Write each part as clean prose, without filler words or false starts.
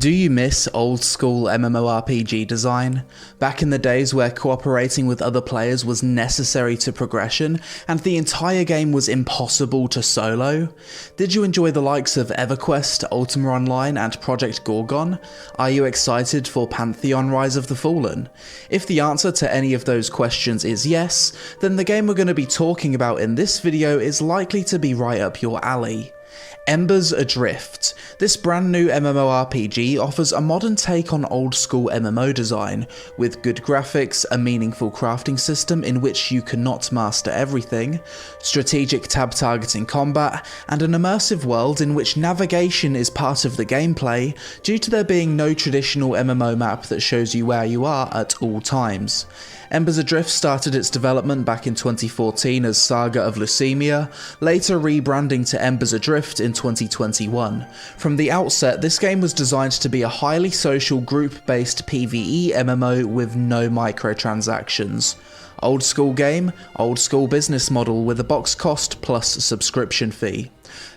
Do you miss old school MMORPG design? Back in the days where cooperating with other players was necessary to progression, and the entire game was impossible to solo? Did you enjoy the likes of Everquest, Ultima Online, and Project Gorgon? Are you excited for Pantheon Rise of the Fallen? If the answer to any of those questions is yes, then the game we're going to be talking about in this video is likely to be right up your alley. Embers Adrift. This brand new MMORPG offers a modern take on old school MMO design, with good graphics, a meaningful crafting system in which you cannot master everything, strategic tab targeting combat, and an immersive world in which navigation is part of the gameplay due to there being no traditional MMO map that shows you where you are at all times. Embers Adrift started its development back in 2014 as Saga Of Lucimia, later rebranding to Embers Adrift in 2021. From the outset, this game was designed to be a highly social group-based PVE MMO with no microtransactions. Old school game, old school business model with a box cost plus subscription fee.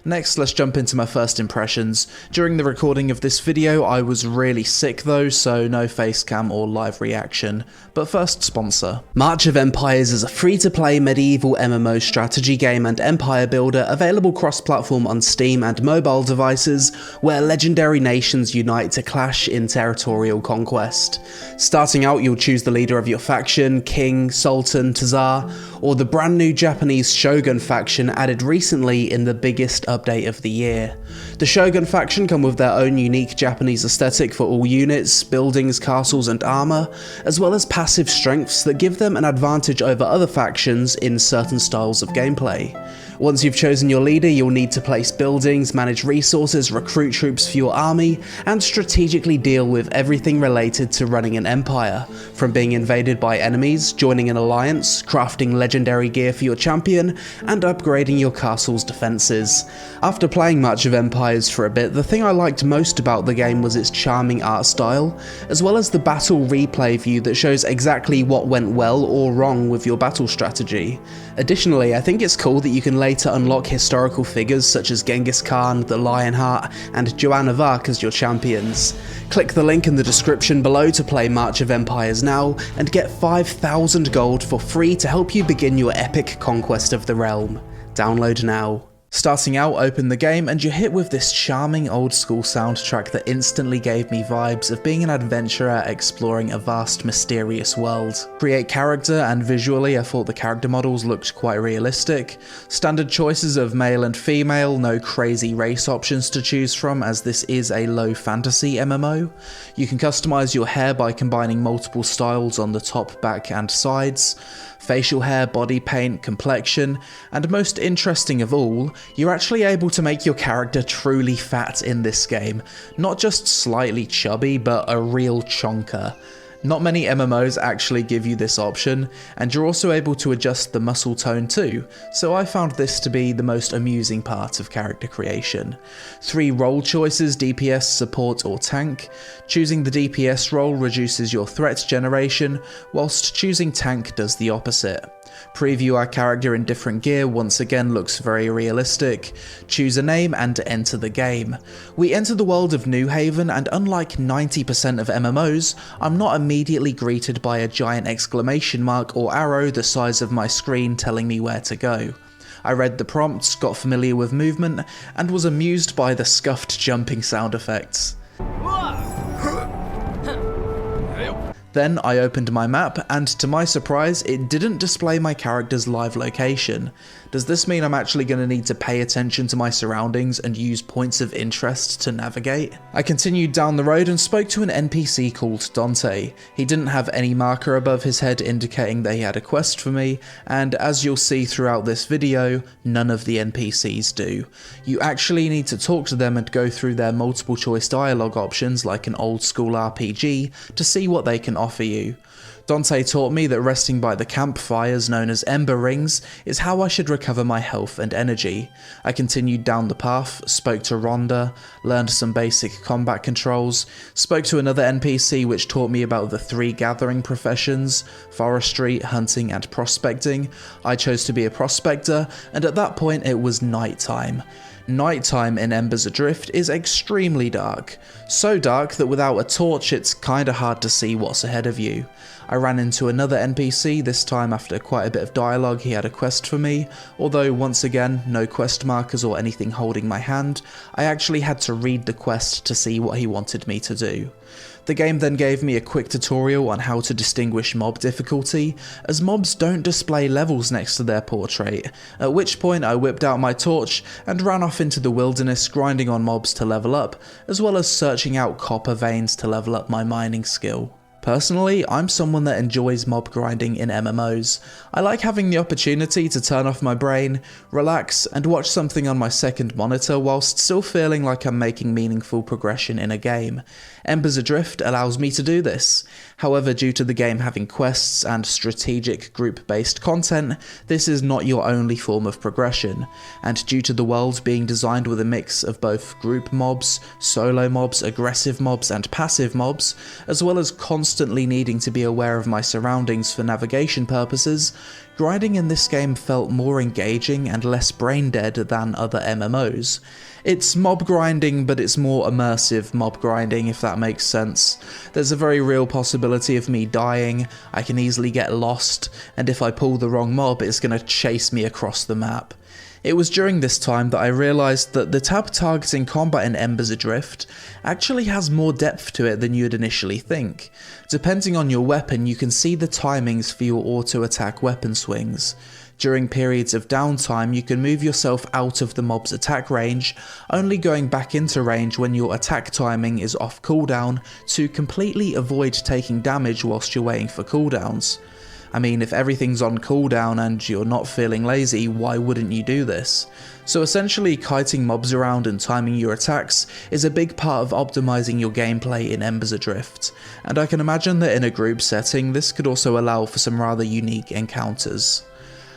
Next, let's jump into my first impressions. During the recording of this video, I was really sick though, so no facecam or live reaction. But first, sponsor. March of Empires is a free-to-play medieval MMO strategy game and empire builder available cross-platform on Steam and mobile devices, where legendary nations unite to clash in territorial conquest. Starting out, you'll choose the leader of your faction, king, sultan, Tsar, or the brand new Japanese Shogun faction added recently in the biggest update of the year. The Shogun faction come with their own unique Japanese aesthetic for all units, buildings, castles and armor, as well as passive strengths that give them an advantage over other factions in certain styles of gameplay. Once you've chosen your leader, you'll need to place buildings, manage resources, recruit troops for your army, and strategically deal with everything related to running an empire, from being invaded by enemies, joining an alliance, crafting legendary gear for your champion, and upgrading your castle's defenses. After playing March of Empires for a bit, the thing I liked most about the game was its charming art style, as well as the battle replay view that shows exactly what went well or wrong with your battle strategy. Additionally, I think it's cool that you can later unlock historical figures such as Genghis Khan, the Lionheart, and Joan of Arc as your champions. Click the link in the description below to play March of Empires now, and get 5,000 gold for free to help you begin your epic conquest of the realm. Download now. Starting out, open the game and you're hit with this charming old school soundtrack that instantly gave me vibes of being an adventurer exploring a vast mysterious world. Create character, and visually I thought the character models looked quite realistic. Standard choices of male and female, no crazy race options to choose from as this is a low fantasy MMO. You can customize your hair by combining multiple styles on the top, back and sides. Facial hair, body paint, complexion, and most interesting of all, you're actually able to make your character truly fat in this game. Not just slightly chubby, but a real chonker. Not many MMOs actually give you this option, and you're also able to adjust the muscle tone too, so I found this to be the most amusing part of character creation. 3 role choices: DPS, support or tank. Choosing the DPS role reduces your threat generation, whilst choosing tank does the opposite. Preview our character in different gear once again looks very realistic. Choose a name and enter the game. We enter the world of New Haven, and unlike 90% of MMOs, I'm not immediately greeted by a giant exclamation mark or arrow the size of my screen telling me where to go. I read the prompts, got familiar with movement, and was amused by the scuffed jumping sound effects. Then I opened my map, and to my surprise, it didn't display my character's live location. Does this mean I'm actually going to need to pay attention to my surroundings and use points of interest to navigate? I continued down the road and spoke to an NPC called Dante. He didn't have any marker above his head indicating that he had a quest for me, and as you'll see throughout this video, none of the NPCs do. You actually need to talk to them and go through their multiple choice dialogue options like an old school RPG to see what they can offer you. Dante taught me that resting by the campfires known as Ember Rings is how I should recover my health and energy. I continued down the path, spoke to Rhonda, learned some basic combat controls, spoke to another NPC which taught me about the 3 gathering professions, forestry, hunting and prospecting. I chose to be a prospector, and at that point it was nighttime. Nighttime in Embers Adrift is extremely dark, so dark that without a torch it's kinda hard to see what's ahead of you. I ran into another NPC, this time after quite a bit of dialogue he had a quest for me, although once again no quest markers or anything holding my hand. I actually had to read the quest to see what he wanted me to do. The game then gave me a quick tutorial on how to distinguish mob difficulty, as mobs don't display levels next to their portrait, at which point I whipped out my torch and ran off into the wilderness grinding on mobs to level up, as well as searching out copper veins to level up my mining skill. Personally, I'm someone that enjoys mob grinding in MMOs. I like having the opportunity to turn off my brain, relax, and watch something on my second monitor whilst still feeling like I'm making meaningful progression in a game. Embers Adrift allows me to do this. However, due to the game having quests and strategic group-based content, this is not your only form of progression, and due to the world being designed with a mix of both group mobs, solo mobs, aggressive mobs, and passive mobs, as well as constantly needing to be aware of my surroundings for navigation purposes, grinding in this game felt more engaging and less brain dead than other MMOs. It's mob grinding, but it's more immersive mob grinding, if that makes sense. There's a very real possibility of me dying, I can easily get lost, and if I pull the wrong mob, it's going to chase me across the map. It was during this time that I realised that the tab targeting combat in Embers Adrift actually has more depth to it than you'd initially think. Depending on your weapon, you can see the timings for your auto-attack weapon swings. During periods of downtime, you can move yourself out of the mob's attack range, only going back into range when your attack timing is off cooldown to completely avoid taking damage whilst you're waiting for cooldowns. I mean, if everything's on cooldown and you're not feeling lazy, why wouldn't you do this? So essentially, kiting mobs around and timing your attacks is a big part of optimizing your gameplay in Embers Adrift, and I can imagine that in a group setting this could also allow for some rather unique encounters.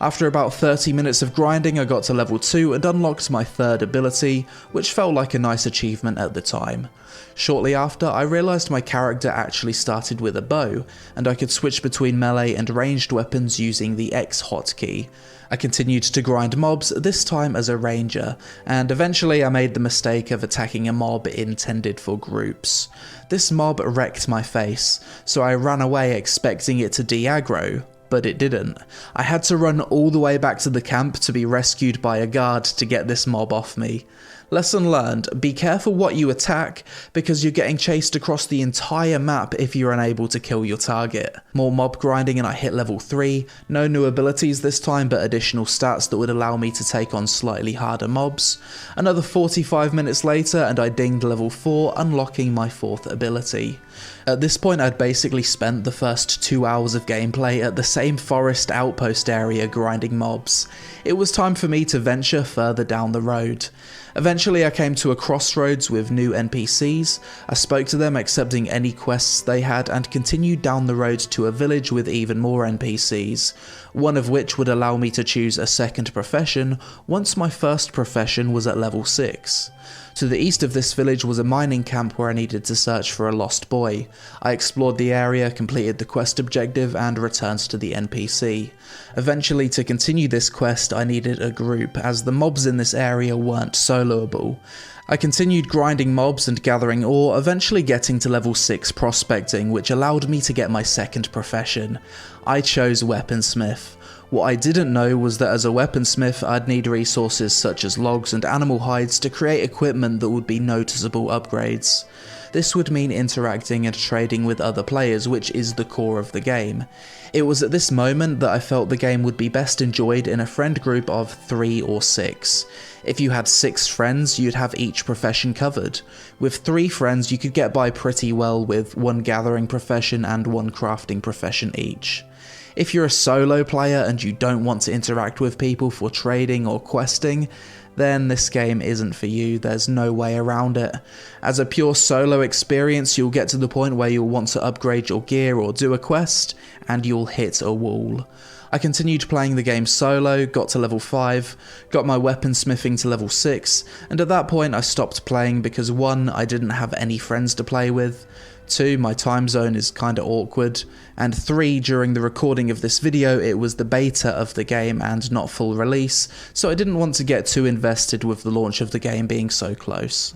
After about 30 minutes of grinding, I got to level 2 and unlocked my 3rd ability, which felt like a nice achievement at the time. Shortly after, I realised my character actually started with a bow, and I could switch between melee and ranged weapons using the X hotkey. I continued to grind mobs, this time as a ranger, and eventually I made the mistake of attacking a mob intended for groups. This mob wrecked my face, so I ran away expecting it to de-aggro, but it didn't. I had to run all the way back to the camp to be rescued by a guard to get this mob off me. Lesson learned, be careful what you attack, because you're getting chased across the entire map if you're unable to kill your target. More mob grinding and I hit level 3, no new abilities this time but additional stats that would allow me to take on slightly harder mobs. Another 45 minutes later and I dinged level 4, unlocking my 4th ability. At this point I'd basically spent the first 2 hours of gameplay at the same forest outpost area grinding mobs. It was time for me to venture further down the road. Eventually I came to a crossroads with new NPCs, I spoke to them accepting any quests they had and continued down the road to a village with even more NPCs, one of which would allow me to choose a second profession once my first profession was at level 6. To the east of this village was a mining camp where I needed to search for a lost boy. I explored the area, completed the quest objective and returned to the NPC. Eventually, to continue this quest I needed a group, as the mobs in this area weren't soloable. I continued grinding mobs and gathering ore, eventually getting to level 6 prospecting, which allowed me to get my second profession. I chose weaponsmith. What I didn't know was that as a weaponsmith I'd need resources such as logs and animal hides to create equipment that would be noticeable upgrades. This would mean interacting and trading with other players, which is the core of the game. It was at this moment that I felt the game would be best enjoyed in a friend group of 3 or 6. If you had 6 friends, you'd have each profession covered. With 3 friends, you could get by pretty well with 1 gathering profession and 1 crafting profession each. If you're a solo player and you don't want to interact with people for trading or questing, then this game isn't for you. There's no way around it. As a pure solo experience, you'll get to the point where you'll want to upgrade your gear or do a quest, and you'll hit a wall. I continued playing the game solo, got to level 5, got my weaponsmithing to level 6, and at that point I stopped playing because 1, I didn't have any friends to play with, 2, my time zone is kinda awkward, and 3, during the recording of this video it was the beta of the game and not full release, so I didn't want to get too invested with the launch of the game being so close.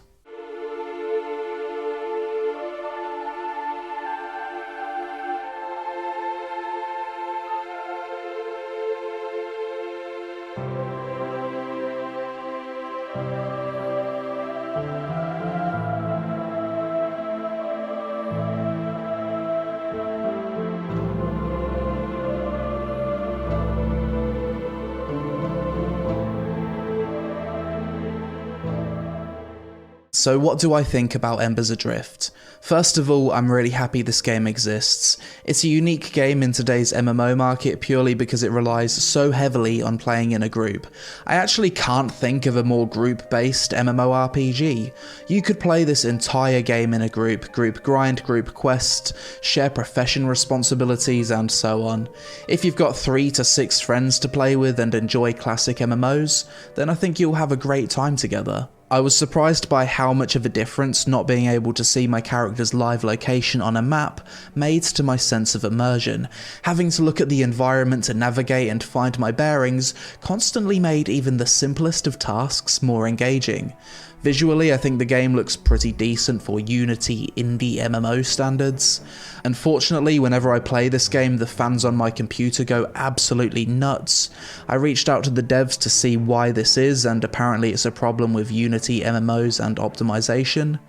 So what do I think about Embers Adrift? First of all, I'm really happy this game exists. It's a unique game in today's MMO market purely because it relies so heavily on playing in a group. I actually can't think of a more group-based MMORPG. You could play this entire game in a group grind, group quest, share profession responsibilities, and so on. If you've got 3 to 6 friends to play with and enjoy classic MMOs, then I think you'll have a great time together. I was surprised by how much of a difference not being able to see my character's live location on a map made to my sense of immersion. Having to look at the environment to navigate and find my bearings constantly made even the simplest of tasks more engaging. Visually, I think the game looks pretty decent for Unity indie MMO standards. Unfortunately, whenever I play this game, the fans on my computer go absolutely nuts. I reached out to the devs to see why this is, and apparently it's a problem with Unity MMOs and optimization.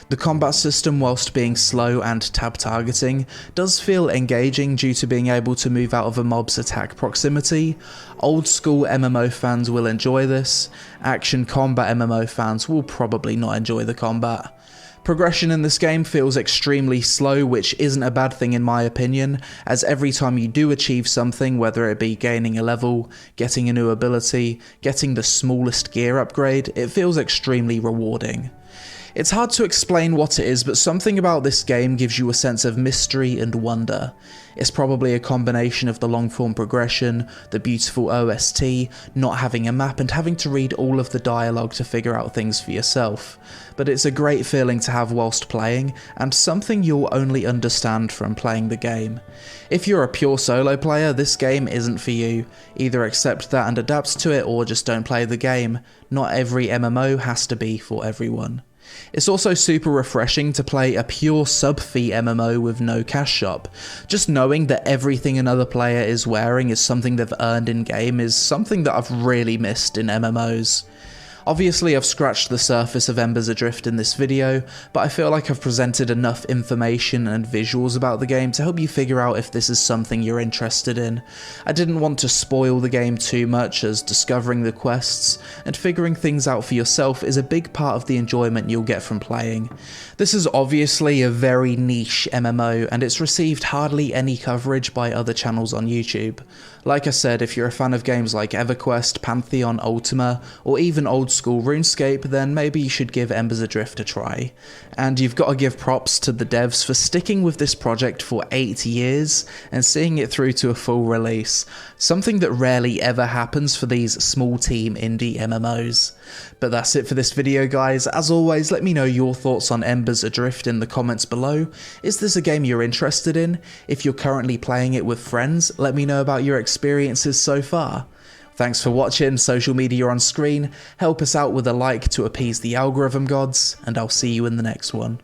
The combat system, whilst being slow and tab targeting, does feel engaging due to being able to move out of a mob's attack proximity. Old school MMO fans will enjoy this. Action combat MMO fans will probably not enjoy the combat. Progression in this game feels extremely slow, which isn't a bad thing in my opinion, as every time you do achieve something, whether it be gaining a level, getting a new ability, getting the smallest gear upgrade, it feels extremely rewarding. It's hard to explain what it is, but something about this game gives you a sense of mystery and wonder. It's probably a combination of the long-form progression, the beautiful OST, not having a map and having to read all of the dialogue to figure out things for yourself. But it's a great feeling to have whilst playing, and something you'll only understand from playing the game. If you're a pure solo player, this game isn't for you. Either accept that and adapt to it, or just don't play the game. Not every MMO has to be for everyone. It's also super refreshing to play a pure sub-fee MMO with no cash shop. Just knowing that everything another player is wearing is something they've earned in-game is something that I've really missed in MMOs. Obviously I've scratched the surface of Embers Adrift in this video, but I feel like I've presented enough information and visuals about the game to help you figure out if this is something you're interested in. I didn't want to spoil the game too much, as discovering the quests and figuring things out for yourself is a big part of the enjoyment you'll get from playing. This is obviously a very niche MMO, and it's received hardly any coverage by other channels on YouTube. Like I said, if you're a fan of games like Everquest, Pantheon, Ultima, or even old school RuneScape, then maybe you should give Embers Adrift a try. And you've got to give props to the devs for sticking with this project for 8 years and seeing it through to a full release, something that rarely ever happens for these small team indie MMOs. But that's it for this video guys. As always, let me know your thoughts on Embers Adrift in the comments below. Is this a game you're interested in? If you're currently playing it with friends, let me know about your experiences so far. Thanks for watching. Social media on screen. Help us out with a like to appease the algorithm gods, and I'll see you in the next one.